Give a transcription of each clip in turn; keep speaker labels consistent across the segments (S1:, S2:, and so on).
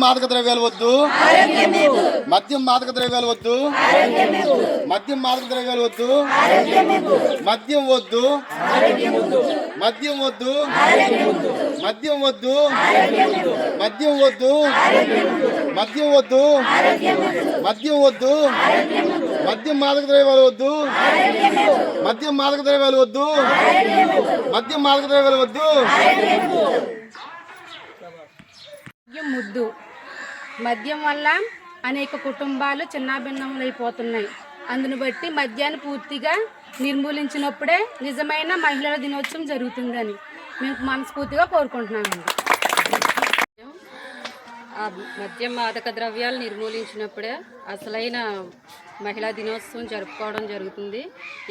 S1: మాదక ద్రవ్యాలు వద్దు, మద్యం మాదక ద్రవ్యాలు వద్దు, మద్యం మాదక ద్రవ్యాలు వద్దు, మద్యం వద్దు, మద్యం వద్దు, మద్యం వద్దు, మద్యం వద్దు, మద్యం వద్దు, మద్యం వద్దు, మద్యం మాదక ద్రవ్యాలు వద్దు, మద్యం మాదక ద్రవ్యాలు వద్దు, మద్యం మాదక ద్రవ్యాలు వద్దు.
S2: ముద్దు మద్యం వల్ల అనేక కుటుంబాలు చిన్నాభిన్నములైపోతున్నాయి. అందును బట్టి మద్యాన్ని పూర్తిగా నిర్మూలించినప్పుడే నిజమైన మహిళల దినోత్సవం జరుగుతుందని మేము మనస్ఫూర్తిగా కోరుకుంటున్నామండి.
S3: మద్యం మాదక ద్రవ్యాలు నిర్మూలించినప్పుడే అసలైన మహిళా దినోత్సవం జరుపుకోవడం జరుగుతుంది.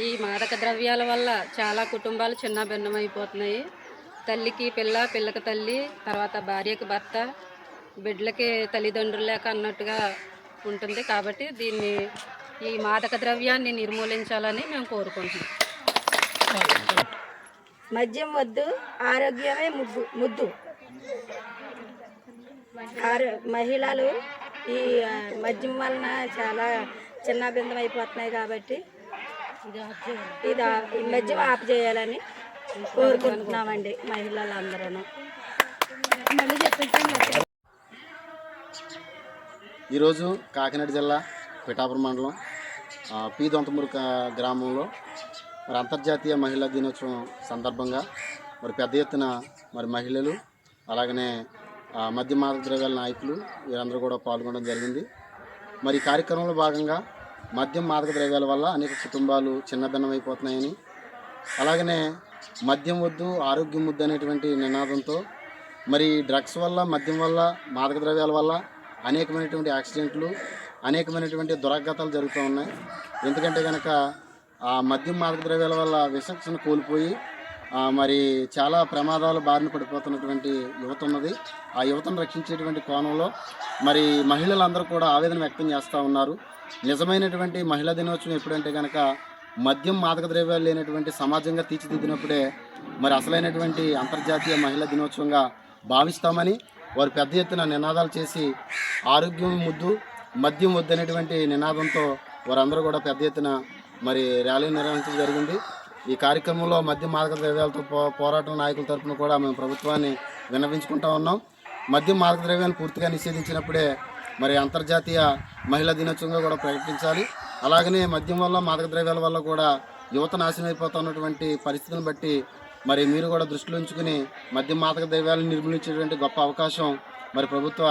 S3: ఈ మాదక ద్రవ్యాల వల్ల చాలా కుటుంబాలు చిన్నాభిన్నమైపోతున్నాయి. తల్లికి పిల్ల, పిల్లకి తల్లి, తర్వాత భార్యకి భర్త, బిడ్డలకి తల్లిదండ్రులు లేక అన్నట్టుగా ఉంటుంది. కాబట్టి ఈ మాదక ద్రవ్యాన్ని నిర్మూలించాలని మేము కోరుకుంటున్నాం.
S4: మద్యం వద్దు, ఆరోగ్యమే ముద్దు. మహిళలు ఈ మద్యం వలన చాలా చిన్నాభిన్నం అయిపోతున్నాయి. కాబట్టి ఈ మద్యం ఆపు చేయాలని కోరుకుంటున్నామండి మహిళలందరూ.
S1: ఈరోజు కాకినాడ జిల్లా పిఠాపురం మండలం పి దొంతమూరు గ్రామంలో మరి అంతర్జాతీయ మహిళా దినోత్సవం సందర్భంగా మరి పెద్ద ఎత్తున మరి మహిళలు అలాగనే మద్య మాదక ద్రవ్యాల నాయకులు వీరందరూ కూడా పాల్గొనడం జరిగింది. మరి ఈ కార్యక్రమంలో భాగంగా మద్యం మాదక ద్రవ్యాల వల్ల అనేక కుటుంబాలు చిన్నభిన్నమైపోతున్నాయని, అలాగనే మద్యం వద్దు ఆరోగ్యం వద్దు అనేటువంటి నినాదంతో మరి డ్రగ్స్ వల్ల, మద్యం వల్ల, మాదక ద్రవ్యాల వల్ల అనేకమైనటువంటి యాక్సిడెంట్లు, అనేకమైనటువంటి దురాఘాతాలు జరుగుతూ ఉన్నాయి. ఎందుకంటే కనుక ఆ మద్యం మాదక ద్రవ్యాల వల్ల విచక్షణ కోల్పోయి మరి చాలా ప్రమాదాలు బారిన పడిపోతున్నటువంటి యువత ఉన్నది. ఆ యువతను రక్షించేటువంటి కోణంలో మరి మహిళలందరూ కూడా ఆవేదన వ్యక్తం చేస్తూ ఉన్నారు. నిజమైనటువంటి మహిళా దినోత్సవం ఎప్పుడంటే కనుక మద్యం మాదక ద్రవ్యాలు లేనటువంటి సమాజంగా తీర్చిదిద్దినప్పుడే మరి అసలైనటువంటి అంతర్జాతీయ మహిళా దినోత్సవంగా భావిస్తామని వారు పెద్ద ఎత్తున నినాదాలు చేసి ఆరోగ్యం ముద్దు మద్యం వద్దు అనేటువంటి నినాదంతో వారందరూ కూడా పెద్ద ఎత్తున మరి ర్యాలీ నిర్వహించడం జరిగింది. ఈ కార్యక్రమంలో మద్యం మాదక ద్రవ్యాలతో పోరాటం నాయకుల తరఫున కూడా మేము ప్రభుత్వాన్ని విన్నవించుకుంటా ఉన్నాం. మద్యం మాదక ద్రవ్యాలను పూర్తిగా నిషేధించినప్పుడే మరి అంతర్జాతీయ మహిళా దినోత్సవంగా కూడా ప్రకటించాలి. అలాగనే మద్యం వల్ల, మాదక ద్రవ్యాల వల్ల కూడా యువత నాశనం అయిపోతున్నటువంటి పరిస్థితులను బట్టి మరి మీరు కూడా దృష్టిలో ఉంచుకుని మద్యం మాదక ద్రవ్యాలను నిర్మూలించేటువంటి గొప్ప అవకాశం మరి ప్రభుత్వ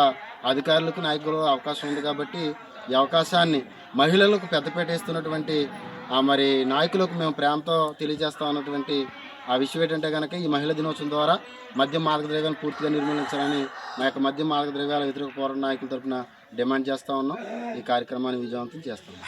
S1: అధికారులకు, నాయకులకు అవకాశం ఉంది. కాబట్టి ఈ అవకాశాన్ని మహిళలకు పెద్దపీట వేస్తున్నటువంటి మరి నాయకులకు మేము ప్రేమతో తెలియజేస్తా ఉన్నటువంటి ఆ విషయం ఏంటంటే కనుక ఈ మహిళా దినోత్సవం ద్వారా మద్యం మాదక ద్రవ్యాలను పూర్తిగా నిర్మూలించాలని మా యొక్క మద్యం మాదక ద్రవ్యాల వ్యతిరేక పోరాట నాయకుల తరఫున డిమాండ్ చేస్తూ ఉన్నాం. ఈ కార్యక్రమాన్ని విజయవంతం చేస్తున్నాం.